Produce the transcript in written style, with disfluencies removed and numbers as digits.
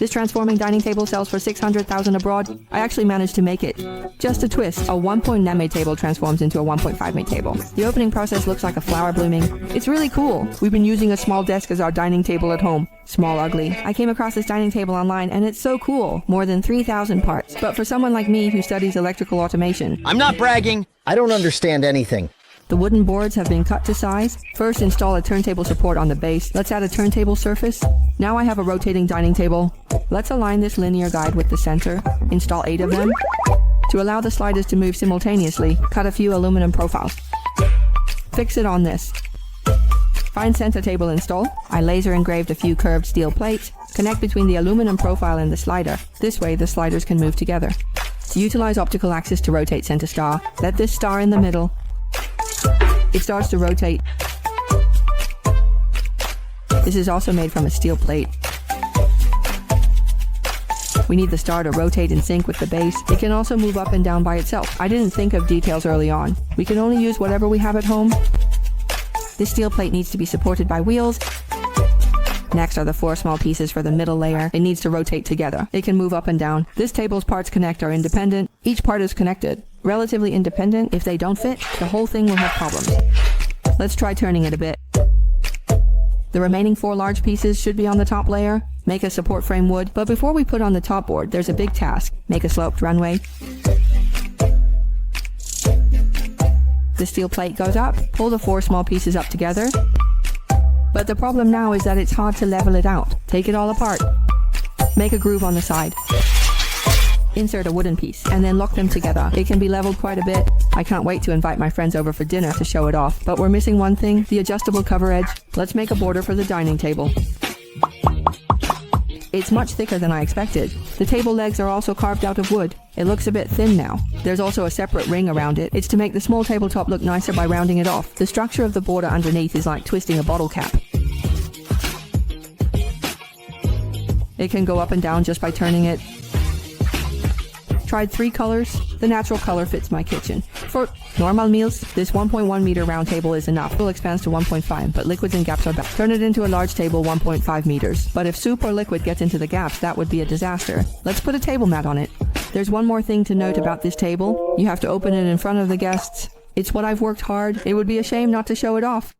This transforming dining table sells for $600,000 abroad. I actually managed to make it. Just a twist. A 1 net made table transforms into a 1.5 made table. The opening process looks like a flower blooming. It's really cool. We've been using a small desk as our dining table at home. Small ugly. I came across this dining table online and it's so cool. More than 3,000 parts. But for someone like me who studies electrical automation, I'm not bragging. I don't understand anything. the wooden boards have been cut to size. First, install a turntable support on the base. Let's add a turntable surface. Now I have a rotating dining table. Let's align this linear guide with the center. Install 8 of them. To allow the sliders to move simultaneously, cut a few aluminum profiles. Fix it on this. Find center table install. I laser engraved a few curved steel plates. Connect between the aluminum profile and the slider. This way the sliders can move together. Utilize optical axis to rotate center star. Let this star in the middle. It starts to rotate. This is also made from a steel plate. We need the star to rotate in sync with the base. It can also move up and down by itself. I didn't think of details early on. We can only use whatever we have at home. This steel plate needs to be supported by wheels. Next are the 4 small pieces for the middle layer. It needs to rotate together. It can move up and down. This table's parts connect are independent. Each part is connected. Relatively independent. If they don't fit, the whole thing will have problems. Let's try turning it a bit. The remaining 4 large pieces should be on the top layer. Make a support frame wood. But before we put on the top board, there's a big task. Make a sloped runway. The steel plate goes up. Pull the 4 small pieces up together. But the problem now is that it's hard to level it out. Take it all apart. Make a groove on the side. Insert a wooden piece, and then lock them together. It can be leveled quite a bit. I can't wait to invite my friends over for dinner to show it off. But we're missing one thing, the adjustable cover edge. Let's make a border for the dining table. It's much thicker than I expected. The table legs are also carved out of wood. It looks a bit thin now. There's also a separate ring around it. It's to make the small tabletop look nicer by rounding it off. The structure of the border underneath is like twisting a bottle cap. It can go up and down just by turning it. Tried 3 colors. The natural color fits my kitchen. For normal meals, this 1.1 meter round table is enough. It expands to 1.5, but liquids and gaps are bad. Turn it into a large table 1.5 meters. But if soup or liquid gets into the gaps, that would be a disaster. Let's put a table mat on it. There's one more thing to note about this table. You have to open it in front of the guests. It's what I've worked hard. It would be a shame not to show it off.